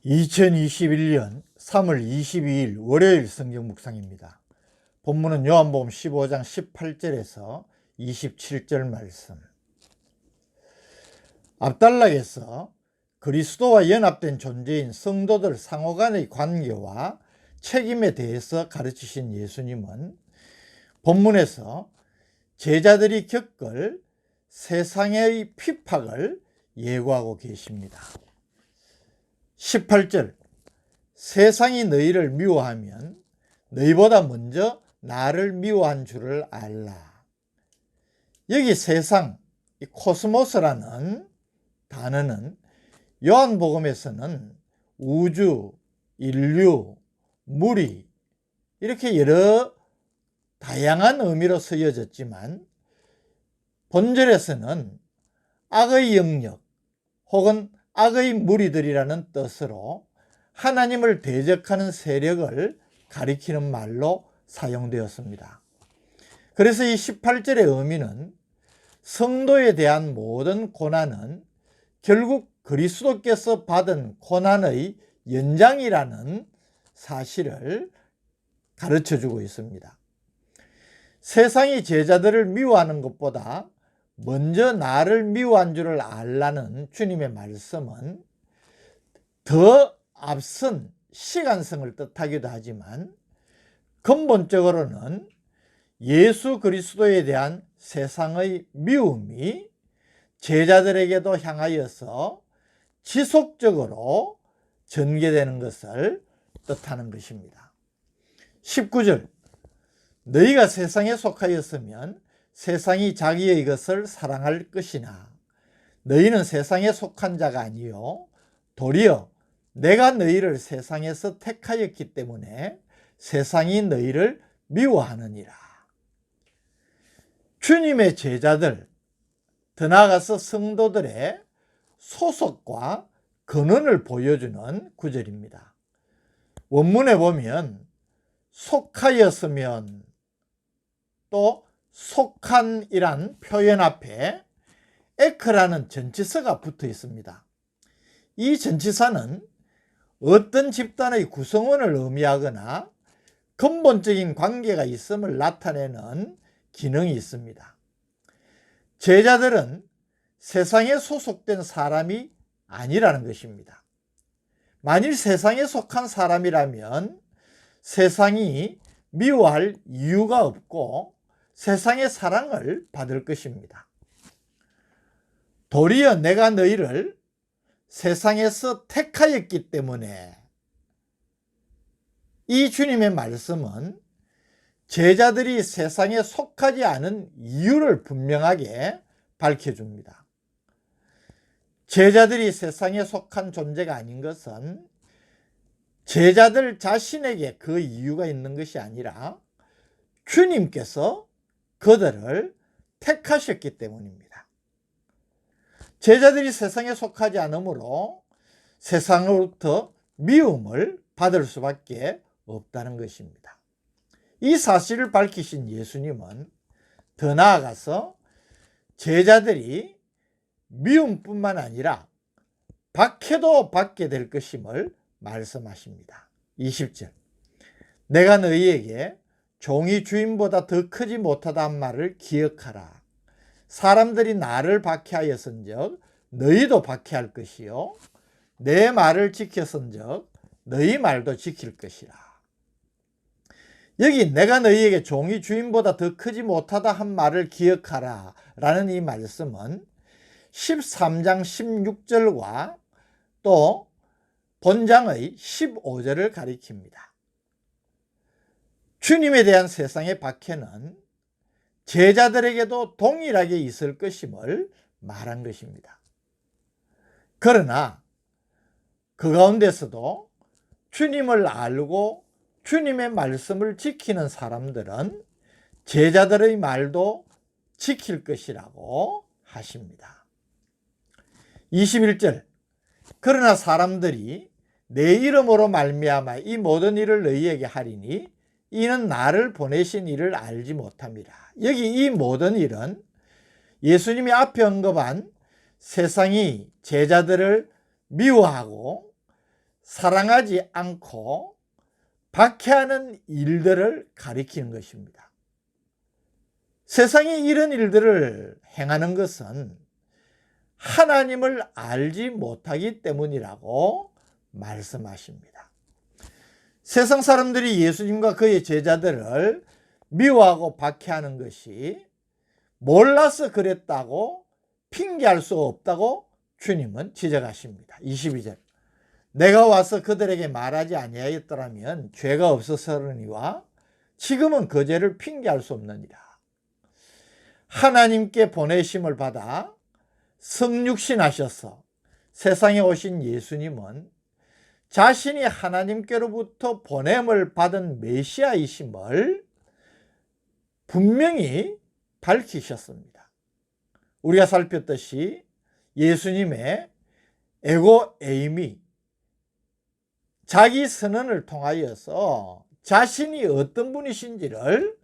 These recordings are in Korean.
2021년 3월 22일 월요일 성경 묵상입니다. 본문은 요한복음 15장 18절에서 27절 말씀. 압달락에서 그리스도와 연합된 존재인 성도들 상호 간의 관계와 책임에 대해서 가르치신 예수님은 본문에서 제자들이 겪을 세상의 핍박을 예고하고 계십니다. 18절, 세상이 너희를 미워하면 너희보다 먼저 나를 미워한 줄을 알라. 여기 세상, 이 코스모스라는 단어는 요한복음에서는 우주, 인류, 무리 이렇게 여러 다양한 의미로 쓰여졌지만 본절에서는 악의 영역 혹은 악의 무리들이라는 뜻으로 하나님을 대적하는 세력을 가리키는 말로 사용되었습니다. 그래서 이 18절의 의미는 성도에 대한 모든 고난은 결국 그리스도께서 받은 고난의 연장이라는 사실을 가르쳐주고 있습니다. 세상이 제자들을 미워하는 것보다 먼저 나를 미워한 줄을 알라는 주님의 말씀은 더 앞선 시간성을 뜻하기도 하지만 근본적으로는 예수 그리스도에 대한 세상의 미움이 제자들에게도 향하여서 지속적으로 전개되는 것을 뜻하는 것입니다. 19절, 너희가 세상에 속하였으면 세상이 자기의 것을 사랑할 것이나 너희는 세상에 속한 자가 아니요 도리어 내가 너희를 세상에서 택하였기 때문에 세상이 너희를 미워하느니라. 주님의 제자들, 더 나아가서 성도들의 소속과 근원을 보여주는 구절입니다. 원문에 보면 속하였으면 또 속한이란 표현 앞에 에크라는 전치사가 붙어 있습니다. 이 전치사는 어떤 집단의 구성원을 의미하거나 근본적인 관계가 있음을 나타내는 기능이 있습니다. 제자들은 세상에 소속된 사람이 아니라는 것입니다. 만일 세상에 속한 사람이라면 세상이 미워할 이유가 없고 세상의 사랑을 받을 것입니다. 도리어 내가 너희를 세상에서 택하였기 때문에, 이 주님의 말씀은 제자들이 세상에 속하지 않은 이유를 분명하게 밝혀줍니다. 제자들이 세상에 속한 존재가 아닌 것은 제자들 자신에게 그 이유가 있는 것이 아니라 주님께서 그들을 택하셨기 때문입니다. 제자들이 세상에 속하지 않으므로 세상으로부터 미움을 받을 수밖에 없다는 것입니다. 이 사실을 밝히신 예수님은 더 나아가서 제자들이 미움뿐만 아니라 박해도 받게 될 것임을 말씀하십니다. 20절, 내가 너희에게 종이 주인보다 더 크지 못하다는 말을 기억하라. 사람들이 나를 박해하였은즉 너희도 박해할 것이요 내 말을 지켰은즉 너희 말도 지킬 것이라. 여기 내가 너희에게 종이 주인보다 더 크지 못하다 한 말을 기억하라 라는 이 말씀은 13장 16절과 또 본장의 15절을 가리킵니다. 주님에 대한 세상의 박해는 제자들에게도 동일하게 있을 것임을 말한 것입니다. 그러나 그 가운데서도 주님을 알고 주님의 말씀을 지키는 사람들은 제자들의 말도 지킬 것이라고 하십니다. 21절, 그러나 사람들이 내 이름으로 말미암아 이 모든 일을 너희에게 하리니 이는 나를 보내신 이를 알지 못함이라. 여기 이 모든 일은 예수님이 앞에 언급한 세상이 제자들을 미워하고 사랑하지 않고 박해하는 일들을 가리키는 것입니다. 세상에 이런 일들을 행하는 것은 하나님을 알지 못하기 때문이라고 말씀하십니다. 세상 사람들이 예수님과 그의 제자들을 미워하고 박해하는 것이 몰라서 그랬다고 핑계할 수 없다고 주님은 지적하십니다. 22절, 내가 와서 그들에게 말하지 아니하였더라면 죄가 없었으리와 지금은 그 죄를 핑계할 수 없느니라. 하나님께 보내심을 받아 성육신하셔서 세상에 오신 예수님은 자신이 하나님께로부터 보냄을 받은 메시아이심을 분명히 밝히셨습니다. 우리가 살폈듯이 예수님의 에고 에이미, 자기 선언을 통하여서 자신이 어떤 분이신지를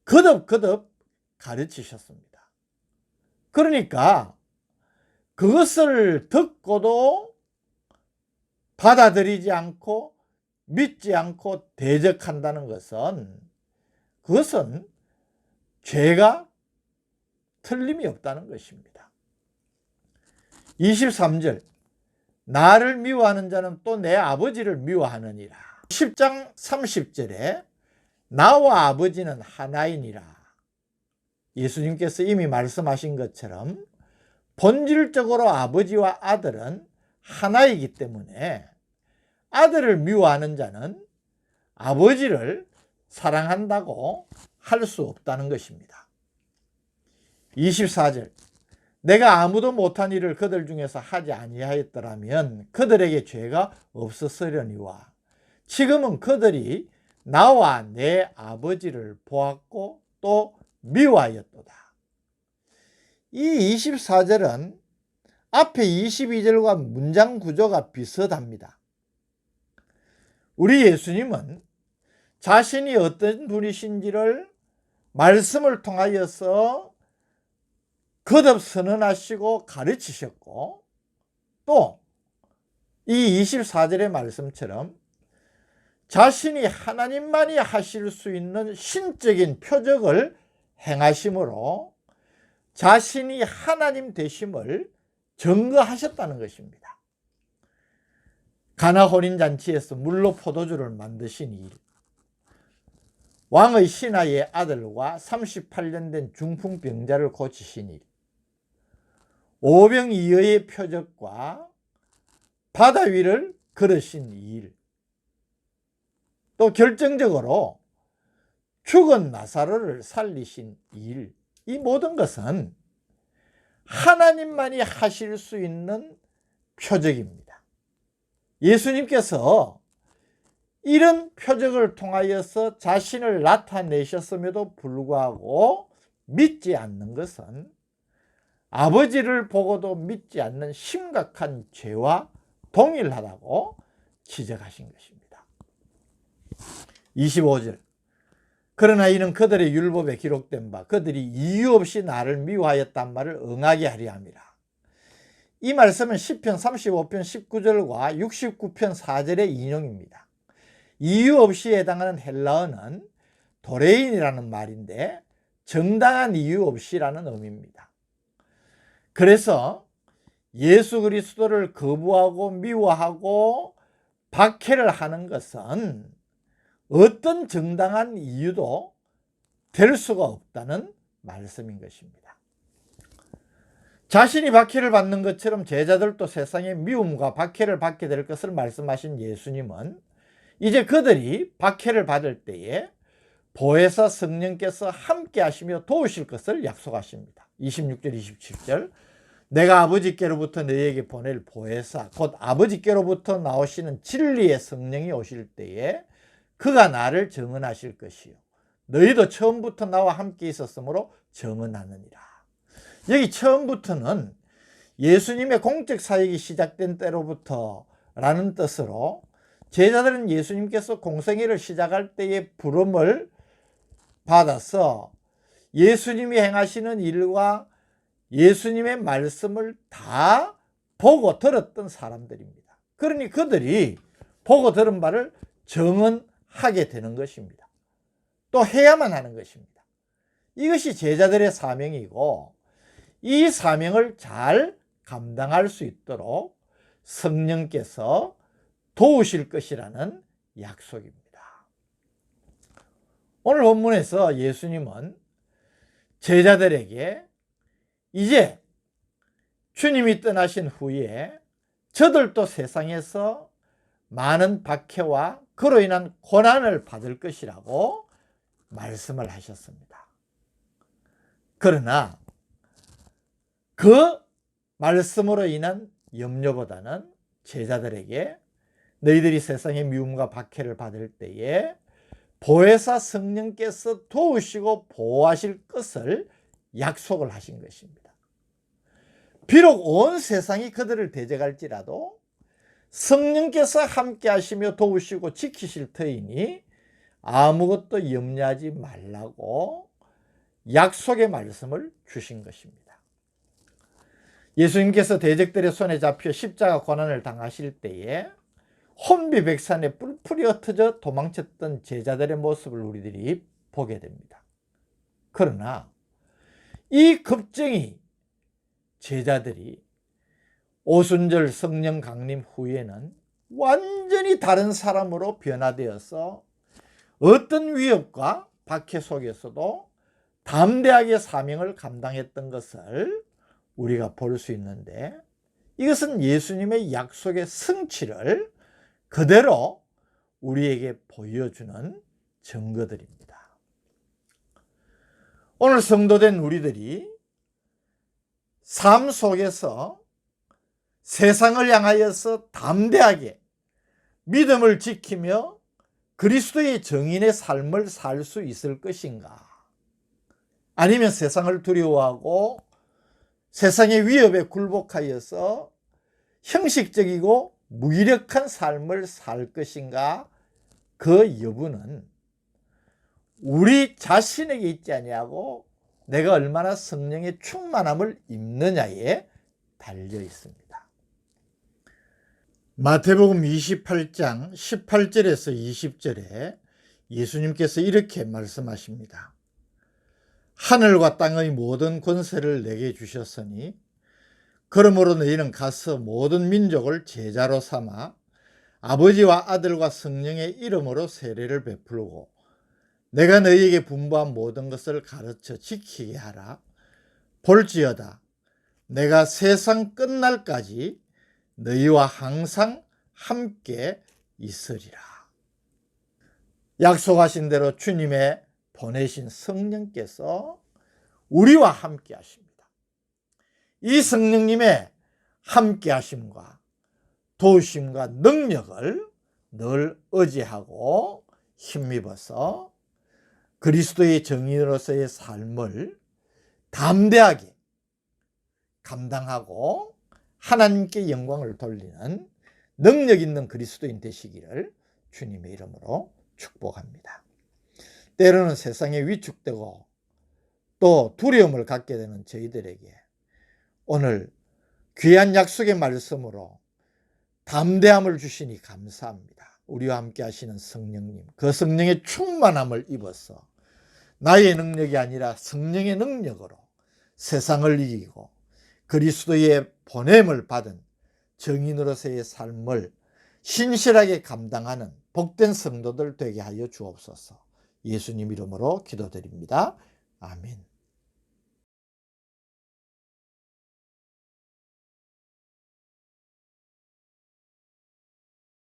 거듭거듭 가르치셨습니다. 그러니까 그것을 듣고도 받아들이지 않고 믿지 않고 대적한다는 것은 그것은 죄가 틀림이 없다는 것입니다. 23절, 나를 미워하는 자는 또 내 아버지를 미워하느니라. 10장 30절에 나와 아버지는 하나이니라. 예수님께서 이미 말씀하신 것처럼 본질적으로 아버지와 아들은 하나이기 때문에 아들을 미워하는 자는 아버지를 사랑한다고 할 수 없다는 것입니다. 24절, 내가 아무도 못한 일을 그들 중에서 하지 아니하였더라면 그들에게 죄가 없었으려니와 지금은 그들이 나와 내 아버지를 보았고 또 미워하였도다. 이 24절은 앞에 22절과 문장 구조가 비슷합니다. 우리 예수님은 자신이 어떤 분이신지를 말씀을 통하여서 거듭 선언하시고 가르치셨고, 또 이 24절의 말씀처럼 자신이 하나님만이 하실 수 있는 신적인 표적을 행하심으로 자신이 하나님 되심을 증거하셨다는 것입니다. 가나 혼인잔치에서 물로 포도주를 만드신 일, 왕의 신하의 아들과 38년 된 중풍병자를 고치신 일, 오병이어의 표적과 바다 위를 걸으신 일, 또 결정적으로 죽은 나사로를 살리신 일, 이 모든 것은 하나님만이 하실 수 있는 표적입니다. 예수님께서 이런 표적을 통하여서 자신을 나타내셨음에도 불구하고 믿지 않는 것은 아버지를 보고도 믿지 않는 심각한 죄와 동일하다고 지적하신 것입니다. 25절, 그러나 이는 그들의 율법에 기록된 바 그들이 이유 없이 나를 미워하였단 말을 응하게 하려 함이라. 이 말씀은 시편 35편 19절과 69편 4절의 인용입니다. 이유 없이 해당하는 헬라어는 도레인이라는 말인데 정당한 이유 없이라는 의미입니다. 그래서 예수 그리스도를 거부하고 미워하고 박해를 하는 것은 어떤 정당한 이유도 될 수가 없다는 말씀인 것입니다. 자신이 박해를 받는 것처럼 제자들도 세상의 미움과 박해를 받게 될 것을 말씀하신 예수님은 이제 그들이 박해를 받을 때에 보혜사 성령께서 함께 하시며 도우실 것을 약속하십니다. 26절 27절, 내가 아버지께로부터 너희에게 보낼 보혜사 곧 아버지께로부터 나오시는 진리의 성령이 오실 때에 그가 나를 증언하실 것이요 너희도 처음부터 나와 함께 있었으므로 증언하느니라. 여기 처음부터는 예수님의 공적 사역이 시작된 때로부터 라는 뜻으로 제자들은 예수님께서 공생애를 시작할 때의 부름을 받아서 예수님이 행하시는 일과 예수님의 말씀을 다 보고 들었던 사람들입니다. 그러니 그들이 보고 들은 바를 정언하게 되는 것입니다. 또 해야만 하는 것입니다. 이것이 제자들의 사명이고, 이 사명을 잘 감당할 수 있도록 성령께서 도우실 것이라는 약속입니다. 오늘 본문에서 예수님은 제자들에게 이제 주님이 떠나신 후에 저들도 세상에서 많은 박해와 그로 인한 고난을 받을 것이라고 말씀을 하셨습니다. 그러나 그 말씀으로 인한 염려보다는 제자들에게 너희들이 세상의 미움과 박해를 받을 때에 보혜사 성령께서 도우시고 보호하실 것을 약속을 하신 것입니다. 비록 온 세상이 그들을 대적할지라도 성령께서 함께 하시며 도우시고 지키실 터이니 아무것도 염려하지 말라고 약속의 말씀을 주신 것입니다. 예수님께서 대적들의 손에 잡혀 십자가 고난을 당하실 때에 혼비백산에 뿔풀이 흩어져 도망쳤던 제자들의 모습을 우리들이 보게 됩니다. 그러나 이 급쟁이 제자들이 오순절 성령 강림 후에는 완전히 다른 사람으로 변화되어서 어떤 위협과 박해 속에서도 담대하게 사명을 감당했던 것을 우리가 볼 수 있는데, 이것은 예수님의 약속의 성취를 그대로 우리에게 보여주는 증거들입니다. 오늘 성도된 우리들이 삶 속에서 세상을 향하여서 담대하게 믿음을 지키며 그리스도의 정인의 삶을 살 수 있을 것인가? 아니면 세상을 두려워하고 세상의 위협에 굴복하여서 형식적이고 무기력한 삶을 살 것인가? 그 여부는 우리 자신에게 있지 아니하고 내가 얼마나 성령의 충만함을 입느냐에 달려 있습니다. 마태복음 28장 18절에서 20절에 예수님께서 이렇게 말씀하십니다. 하늘과 땅의 모든 권세를 내게 주셨으니 그러므로 너희는 가서 모든 민족을 제자로 삼아 아버지와 아들과 성령의 이름으로 세례를 베풀고 내가 너희에게 분부한 모든 것을 가르쳐 지키게 하라. 볼지어다 내가 세상 끝날까지 너희와 항상 함께 있으리라. 약속하신 대로 주님의 보내신 성령께서 우리와 함께 하십니다. 이 성령님의 함께 하심과 도우심과 능력을 늘 의지하고 힘입어서 그리스도의 정인으로서의 삶을 담대하게 감당하고 하나님께 영광을 돌리는 능력 있는 그리스도인 되시기를 주님의 이름으로 축복합니다. 때로는 세상에 위축되고 또 두려움을 갖게 되는 저희들에게 오늘 귀한 약속의 말씀으로 담대함을 주시니 감사합니다. 우리와 함께 하시는 성령님, 그 성령의 충만함을 입어서 나의 능력이 아니라 성령의 능력으로 세상을 이기고 그리스도의 보냄을 받은 정인으로서의 삶을 신실하게 감당하는 복된 성도들 되게 하여 주옵소서. 예수님 이름으로 기도드립니다. 아멘.